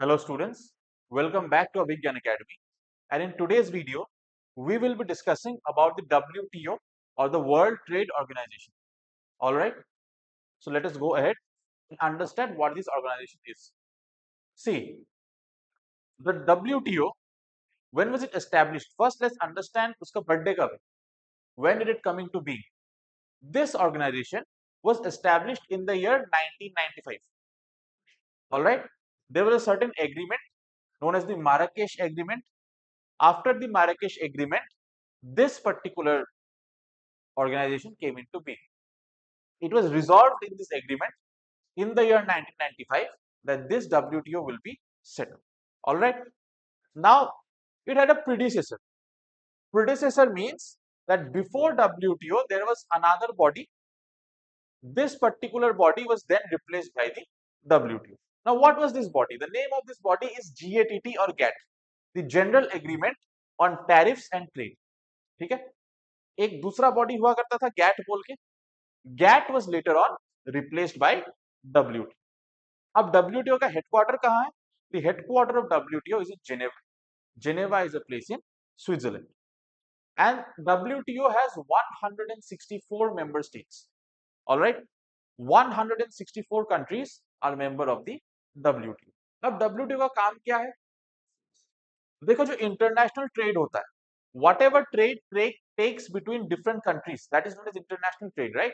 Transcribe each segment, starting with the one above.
Hello students, welcome back to Abhigyan Academy, and in today's video we will be discussing about the WTO or the World Trade Organization. Alright, so let us go ahead and understand what this organization is. See, the WTO, when was it established? First let's understand uska birthday kab hai. When did it come into being? This organization was established in the year 1995. Alright, there was a certain agreement known as the Marrakesh Agreement. After the Marrakesh Agreement, this particular organization came into being. It was resolved in this agreement in the year 1995 that this WTO will be set up. All right. Now, it had a predecessor. Predecessor means that before WTO, there was another body. This particular body was then replaced by the WTO. Now, what was this body? The name of this body is GATT or GATT, the General Agreement on Tariffs and Trade. ठीक है? एक दूसरा body हुआ करता था GATT बोल के. GATT was later on replaced by WTO. अब WTO का हेडक्वार्टर कहाँ है? The headquarter of WTO is in Geneva. Geneva is a place in Switzerland. And WTO has 164 member states. All right, 164 countries are member of the WTO. अब WTO का काम क्या है? देखो, जो इंटरनेशनल ट्रेड होता है, whatever trade takes between different countries, that is known as international trade, right?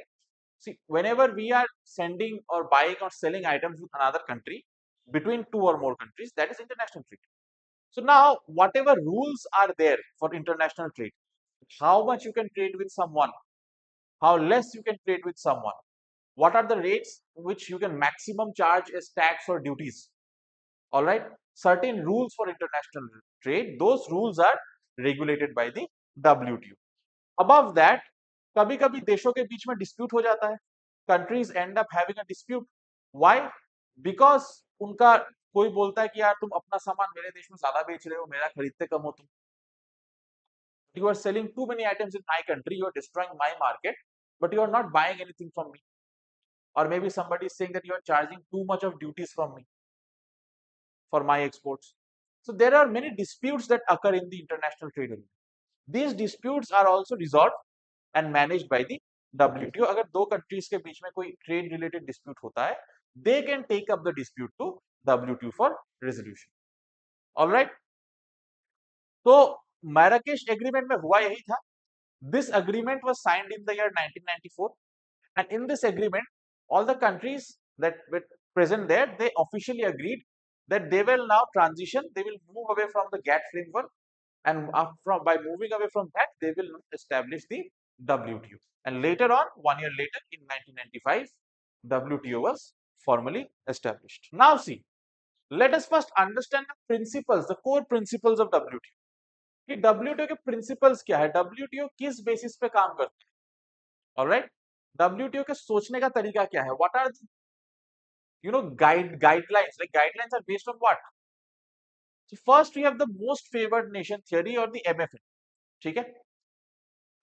See, whenever we are sending or buying or selling items with another country, between two or more countries, that is international trade. So now, whatever rules are there for international trade, how much you can trade with someone, how less you can trade with someone, what are the rates which you can maximum charge as tax or duties, all right? Certain rules for international trade, those rules are regulated by the WTO. Above that, कभी कभी देशों के बीच में dispute हो जाता है. Countries and up having a dispute. Why? Because उनका कोई बोलता है कि यार तुम अपना सामान मेरे देश में ज्यादा बेच रहे हो, मेरा खरीदते कम हो तुम. You are selling too many items in my country, you are destroying my market, but you are not buying anything from me. Or maybe somebody is saying that you are charging too much of duties from me for my exports. So there are many disputes that occur in the international trade arena. These disputes are also resolved and managed by the WTO. अगर दो countries के बीच में कोई trade related dispute होता है, they can take up the dispute to WTO for resolution. All right. तो Marrakesh Agreement में हुआ यही था. This agreement was signed in the year 1994, and in this agreement, all the countries that were present there, they officially agreed that they will now transition, they will move away from the GATT framework, and by moving away from that, they will establish the WTO. And later on, 1 year later, in 1995, WTO was formally established. Now see, let us first understand the principles, the core principles of WTO. कि WTO के principles क्या है, WTO किस basis पे काम करते हैं, alright? WTO के सोचने का तरीका क्या है, what are guidelines, like guidelines are based on what? So first we have the most favored nation theory or the MFN. ठीक है?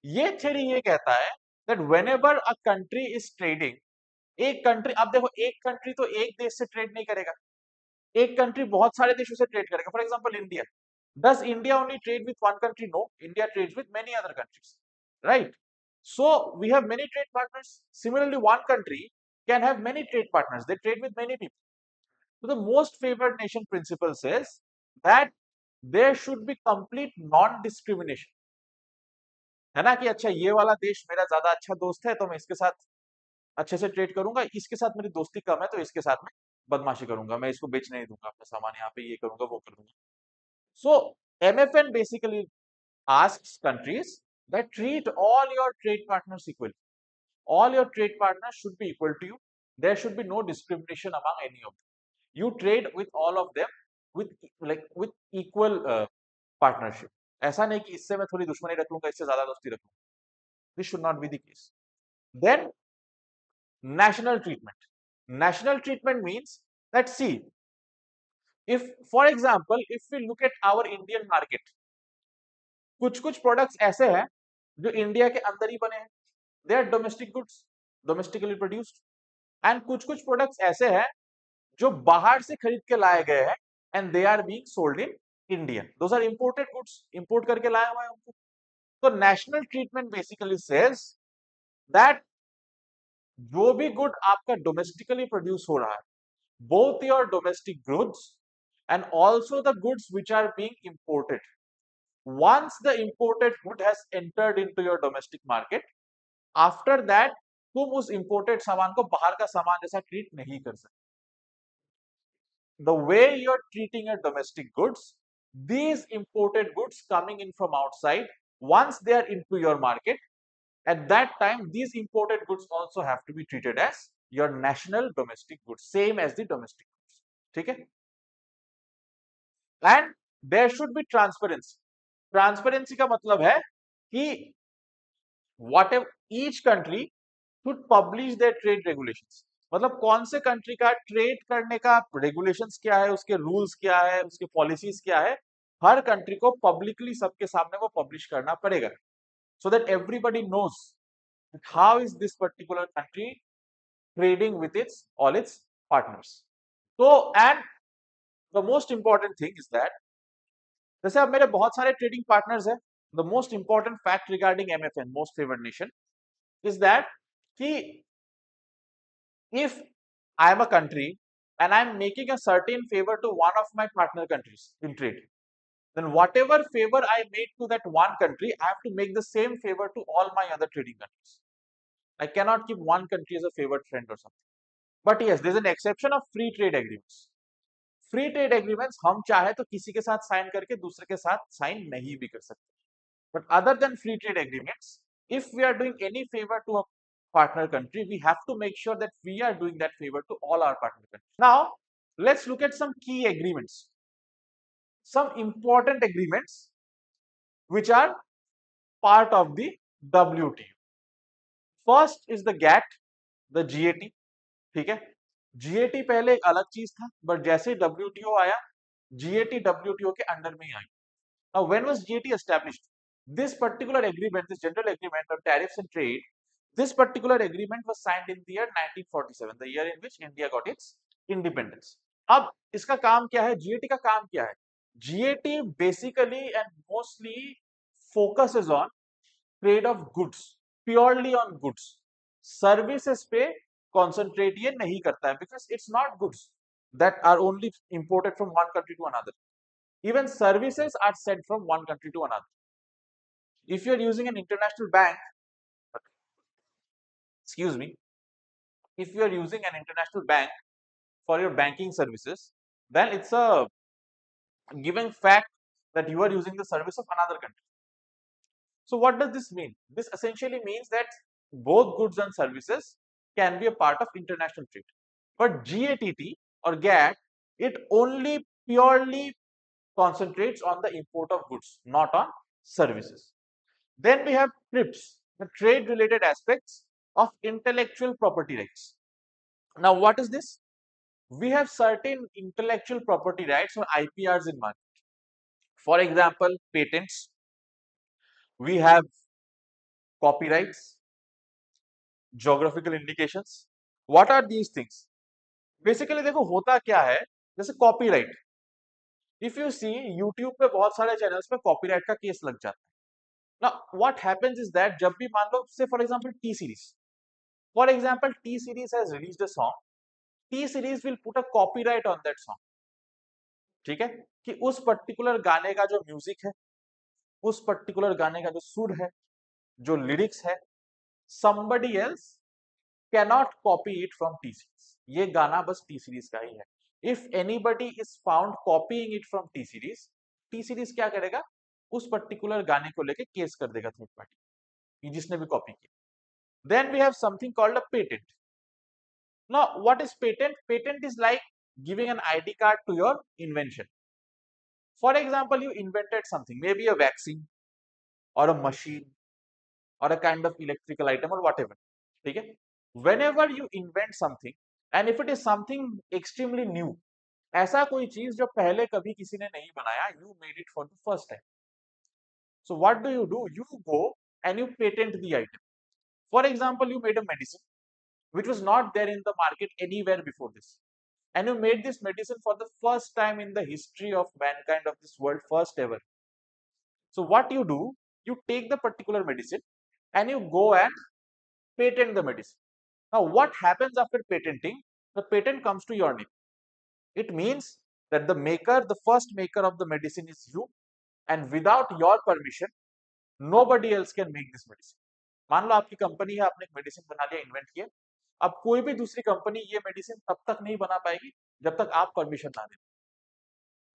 ये थ्योरी ये कहता है that whenever a country is trading, एक कंट्री, अब देखो एक कंट्री तो एक देश से ट्रेड नहीं करेगा, एक कंट्री बहुत सारे देशों से ट्रेड करेगा. For example India. Does India only trade with one country? No, India trades with many other countries, right? So we have many trade partners. Similarly, one country can have many trade partners. They trade with many people. So the most favored nation principle says that there should be complete non-discrimination. है ना, कि अच्छा ये वाला देश मेरा ज्यादा अच्छा दोस्त है तो मैं इसके साथ अच्छे से ट्रेड करूंगा, इसके साथ मेरी दोस्ती कम है तो इसके साथ मैं बदमाशी करूंगा, मैं इसको बेचने नहीं दूंगा अपना सामान, यहाँ पे ये करूंगा वो कर दूंगा. So MFN basically asks countries that treat all your trade partners equally. All your trade partners should be equal to you. There should be no discrimination among any of them. You trade with all of them with equal partnership. ऐसा नहीं कि इससे मैं थोड़ी दुश्मनी रख लूंगा, इससे ज्यादा दोस्ती रख लूंगा. This should not be the case. Then national treatment. National treatment means that, see, if for example if we look at our Indian market, कुछ प्रोडक्ट्स ऐसे हैं जो इंडिया के अंदर ही बने हैं, they are domestic goods, domestically produced. And कुछ कुछ प्रोडक्ट्स ऐसे हैं जो बाहर से खरीद के लाए गए हैं and they are being sold in India, those are imported goods, import करके लाया हुआ है उनको। तो national treatment basically says that जो भी गुड आपका डोमेस्टिकली प्रोड्यूस हो रहा है, both your domestic goods and also the goods which are being imported, once the imported good has entered into your domestic market, after that तुम उस imported सामान को बाहर का सामान जैसा ट्रीट नहीं कर सकते। The way you're treating your domestic goods, these imported goods coming in from outside, once they are into your market, at that time these imported goods also have to be treated as your national domestic goods, same as the domestic goods, ठीक है। And there should be transparency. Transparency का मतलब है कि whatever each country should publish their trade regulations, मतलब कौन से country का ट्रेड करने का रेगुलेशंस क्या है, उसके रूल्स क्या है, उसके पॉलिसीज क्या है, हर कंट्री को पब्लिकली सबके सामने वो पब्लिश करना पड़ेगा, so that everybody knows how is this particular country trading with its all its partners. तो and the most important thing is that, जैसे अब मेरे बहुत सारे ट्रेडिंग पार्टनर्स हैं, the most important fact regarding MFN, most favoured nation, is that कि if I am a country and I am making a certain favor to one of my partner countries in trade, then whatever favor I make to that one country, I have to make the same favor to all my other trading countries. I cannot keep one country as a favored friend or something. But yes, there is an exception of free trade agreements. Free trade agreements हम चाहे तो किसी के साथ sign करके दूसरे के साथ साइन नहीं भी कर सकते। But other than free trade agreements, if we are doing any favor to a partner country, we have to make sure that we are doing that favor to all our partner countries. Now, let's look at some key agreements, some important agreements which are part of the WTO. First is the GATT, the GAT, ठीक है। GAT पहले एक अलग चीज था, but जैसे WTO आया, GAT WTO के अंडर में ही आई। Now, when was GAT established? This particular agreement, this general agreement on tariffs and trade, this particular agreement was signed in the year 1947, the year in which India got its independence. अब इसका काम क्या है? GAT का काम क्या है? GAT basically and mostly focuses on trade of goods, purely on goods. Services पे concentrate ये नहीं करता है, because it's not goods that are only imported from one country to another. Even services are sent from one country to another. If you are using an international bank, excuse me, if you are using an international bank for your banking services, then it's a given fact that you are using the service of another country. So what does this mean? This essentially means that both goods and services can be a part of international trade. But GATT or GATT, it only purely concentrates on the import of goods, not on services. Then we have TRIPS, the trade related aspects of intellectual property rights. Now, what is this? We have certain intellectual property rights or IPRs in market. For example, patents, we have copyrights, geographical indications. What are these things? Basically, देखो होता क्या है, जैसे copyright, if you see YouTube पे बहुत सारे channels पे copyright का केस लग जाता है। Now, what happens is that जब भी मान लो, say for example T series, for example T series has released a song, T series will put a copyright on that song, ठीक है, कि उस पर्टिकुलर गाने का जो म्यूजिक है, उस पर्टिकुलर गाने का जो सुर है, जो लिरिक्स है, somebody else cannot copy it from T series. ये गाना बस T series का ही है। If anybody is found copying it from T series, T series क्या करेगा? उस पर्टिकुलर गाने को लेके केस कर देगा थर्ड पार्टी, जिसने भी कॉपी किया। Then we have something called a patent. Now, what is patent? Patent is like giving an ID card to your invention. For example, you invented something, maybe a vaccine or a machine or a kind of electrical item or whatever. Okay? Whenever you invent something, and if it is something extremely new, ऐसा कोई चीज जो पहले कभी किसी ने नहीं बनाया, you made it for the first time. So what do? You go and you patent the item. For example, you made a medicine which was not there in the market anywhere before this, and you made this medicine for the first time in the history of mankind of this world, first ever. So what you do, you take the particular medicine and you go and patent the medicine. Now what happens after patenting? The patent comes to your name. It means that the maker, the first maker of the medicine is you, and without your permission nobody else can make this medicine. मान लो आपकी company है, आपने एक medicine बना लिया, invent किया, अब कोई भी दूसरी कंपनी ये मेडिसिन तब तक नहीं बना पाएगी जब तक आप परमिशन ना दें।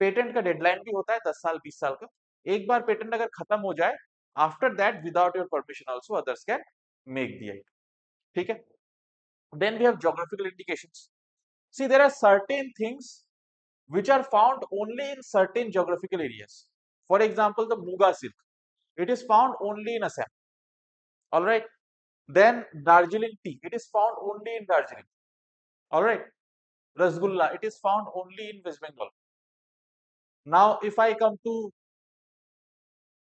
पेटेंट का डेडलाइन भी होता है 10 साल 20 साल का। एक बार पेटेंट अगर खत्म हो जाए, after that without your permission also others can make the item. ठीक है। Then we have geographical indications. See there are certain things which are found only in certain geographical areas. For example, the Muga silk. It is found only in Assam. All right. Then Darjeeling tea. It is found only in Darjeeling. All right. Rasgulla. It is found only in West Bengal. Now, if I come to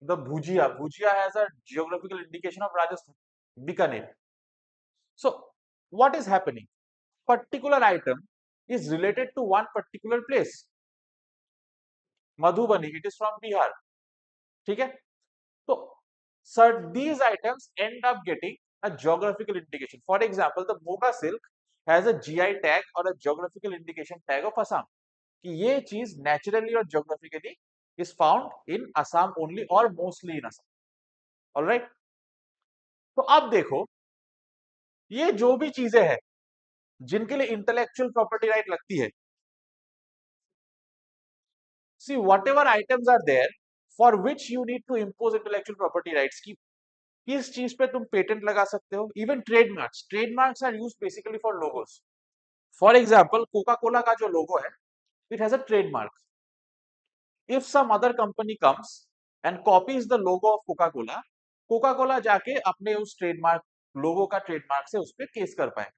the Bhujia, Bhujia has a geographical indication of Rajasthan, Bikaner. So, what is happening? Particular item is related to one particular place. Madhubani. It is from Bihar. ठीक है? So, these items end up getting a geographical indication. For example, the Moga silk has a GI tag or a geographical indication tag of Assam. कि ये चीज naturally और geographically is found in Assam only or mostly in Assam. All right? तो अब देखो, ये जो भी चीजें हैं जिनके लिए इंटेलेक्चुअल प्रॉपर्टी राइट लगती है, see whatever items are there for which you need to impose intellectual property rights की किस चीज पे तुम पेटेंट लगा सकते हो. Even trademarks are used basically for logos. For example, Coca Cola का जो लोगो है, it has a trademark. If some other company comes and copies the logo of Coca Cola, Coca Cola जाके अपने उस trademark लोगो का trademark से उस पर केस कर पाए.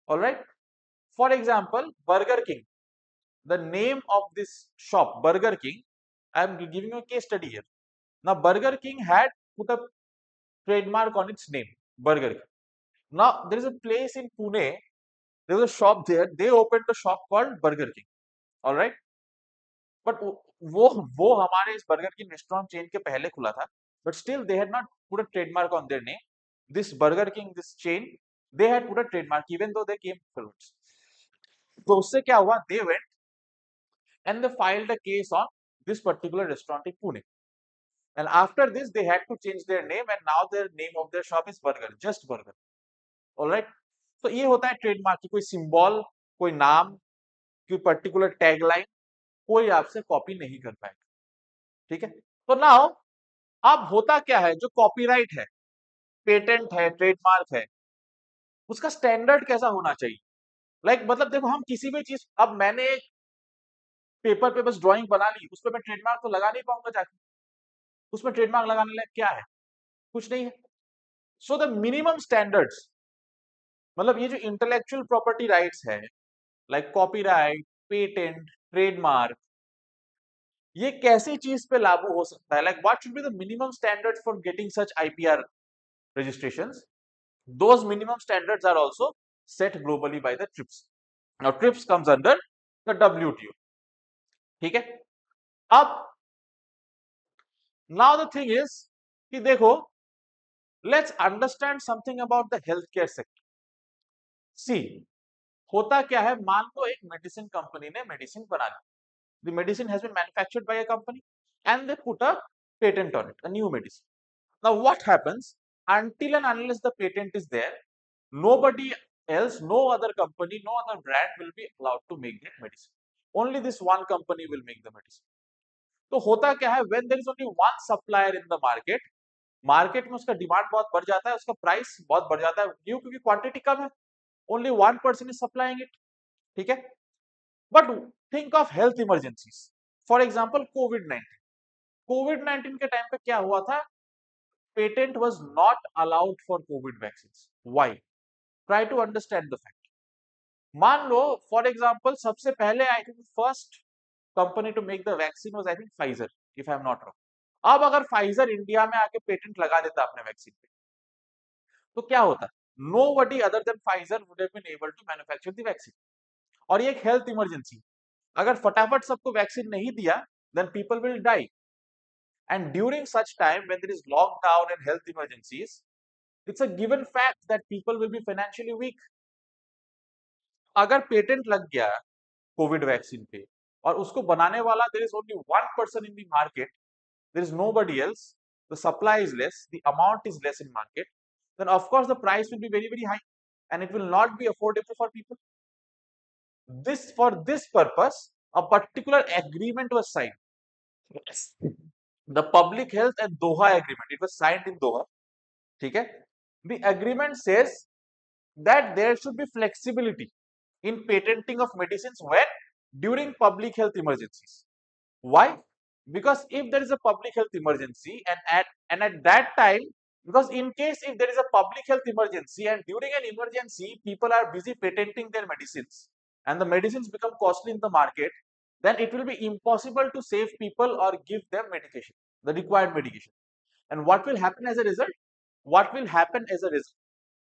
Alright. For example, burger king, the name of this shop burger king, I am giving you a case study here. Now burger king had put a trademark on its name, Burger King. Now there is a place in Pune. There was a shop there. They opened a shop called Burger King. All right. But वो हमारे इस Burger King restaurant chain के पहले खुला था. But still they had not put a trademark on their name. This Burger King, this chain, they had put a trademark even though they came first. तो उससे क्या हुआ? They went and they filed a case on this particular restaurant in Pune. And after this, they had to change their name, and now the name of their shop is Burger, just Burger. Alright. तो ये होता है trademark की कोई symbol, कोई नाम, कोई particular tagline कोई आपसे कॉपी नहीं कर पाएगा. ठीक है. तो नाउ अब होता क्या है, जो कॉपीराइट है, पेटेंट है, ट्रेडमार्क है, उसका स्टैंडर्ड कैसा होना चाहिए. मतलब देखो, हम किसी भी चीज, अब मैंने एक पेपर पे बस ड्राइंग बना ली, उस पर मैं ट्रेडमार्क तो लगा नहीं पाऊंगा जाके. उसमें ट्रेडमार्क लगाने लायक क्या है? कुछ नहीं है. सो द मिनिमम स्टैंडर्ड्स, ये जो इंटेलेक्चुअल प्रॉपर्टी राइट्स है, लाइक कॉपीराइट, पेटेंट, ट्रेडमार्क, ये कैसी चीज पे लागू हो सकता है? Like what should be the minimum standards for getting such IPR registrations? Those minimum standards are also set globally by the TRIPS. Now TRIPS comes under the WTO. ठीक है. अब now the thing is कि देखो, let's understand something about the healthcare sector. See, होता क्या है, मान लो एक मेडिसिन कंपनी ने मेडिसिन बना ली. The medicine has been manufactured by a company and they put a patent on it, a new medicine. Now what happens? Until and unless the patent is there, nobody else, no other company, no other brand will be allowed to make that medicine. Only this one company will make the medicine. तो होता क्या है, when there is only one supplier in the market, market में उसका demand बहुत बढ़ जाता है, उसका प्राइस बहुत बढ़ जाता है, क्यों? क्योंकि क्वांटिटी कम है. Only one person is supplying it. ठीक है. But think of health emergencies. For example Covid 19 के टाइम पे क्या हुआ था? Patent was not allowed for Covid vaccines. Why? Try to understand the fact. मान लो फॉर एग्जांपल, सबसे पहले I think first company to make the vaccine was I think Pfizer, if I am not wrong. अब अगर Pfizer India में आके patent लगा देता अपने वैक्सीन पे, तो क्या होता? Nobody other than Pfizer would have been able to manufacture the vaccine. और ये एक हेल्थ इमरजेंसी, अगर फटाफट सबको वैक्सीन नहीं दिया, then people will die. And during such time when there is lockdown and health emergencies, it's a given fact that people will be financially weak. अगर patent लग गया कोविड वैक्सीन पे और उसको बनाने वाला there is only one person in the market, there is nobody else, the supply is less, the amount is less in market, then of course the price will be very, very high and it will not be affordable for people. For this purpose, a particular agreement was signed. The Public Health and Doha Agreement. It was signed in Doha. Okay? The agreement says that there should be flexibility in patenting of medicines when during public health emergencies. Why? Because if there is a public health emergency and at that time, because in case if there is a public health emergency and during an emergency people are busy patenting their medicines and the medicines become costly in the market, then it will be impossible to save people or give them medication, the required medication. And what will happen as a result? What will happen as a result?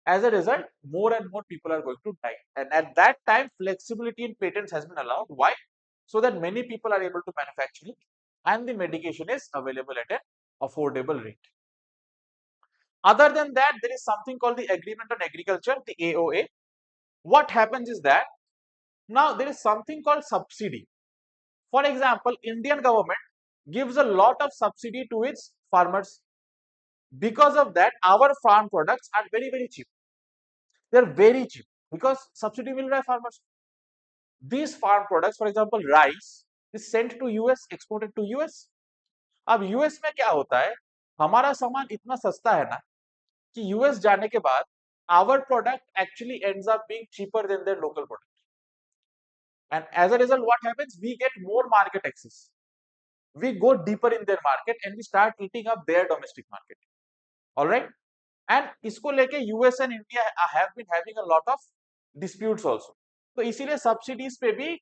As a result, more and more people are going to die. And at that time, flexibility in patents has been allowed. Why? So that many people are able to manufacture it and the medication is available at an affordable rate. Other than that, there is something called the Agreement on Agriculture, the AOA. What happens is that now there is something called subsidy. For example, Indian government gives a lot of subsidy to its farmers. Because of that, our farm products are very, very cheap. They are very cheap because subsidy will run farmers. These farm products, for example, rice is sent to US, exported to US. अब US में क्या होता है, हमारा सामान इतना सस्ता है ना कि यूएस जाने के बाद our product actually ends up being cheaper than their local product. And as a result, what happens? We get more market access. We go deeper in their market and we start eating up their domestic market. All right? And इसको लेके US and India have been having a lot of disputes also. तो इसीलिए subsidies पे भी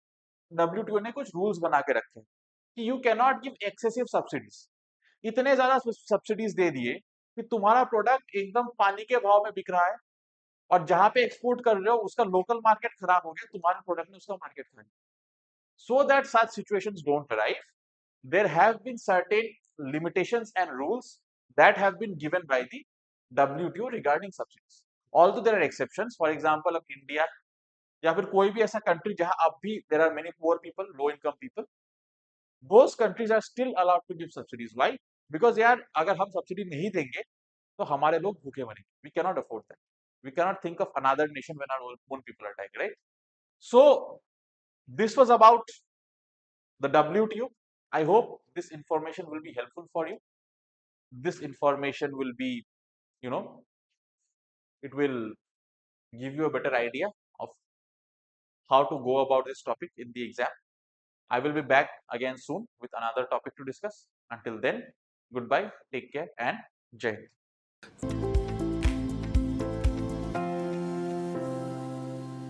WTO ने कुछ rules बना के रखे हैं कि you can not give excessive subsidies. इतने ज्यादा सब्सिडीज दे दिए कि तुम्हारा प्रोडक्ट एकदम पानी के भाव में बिक रहा है और जहां पे एक्सपोर्ट कर रहे हो उसका लोकल मार्केट खराब हो गया, तुम्हारे प्रोडक्ट ने उसका मार्केट खराब. So that such situations don't arise, there have been certain limitations and rules that have been given by the WTO regarding subsidies. Although there are exceptions, for example, of India या फिर कोई भी ऐसा country जहां अब भी there are many poor people, low income people, those countries are still allowed to give subsidies. Why? Because यार अगर हम subsidy नहीं देंगे तो हमारे लोग भूखे मरेंगे. We cannot afford that. We cannot think of another nation when our own people are dying, right? So this was about the WTO. I hope this information will be helpful for you. This information will be, you know, it will give you a better idea of how to go about this topic in the exam. I will be back again soon with another topic to discuss. Until then, goodbye, take care, and Jai Hind.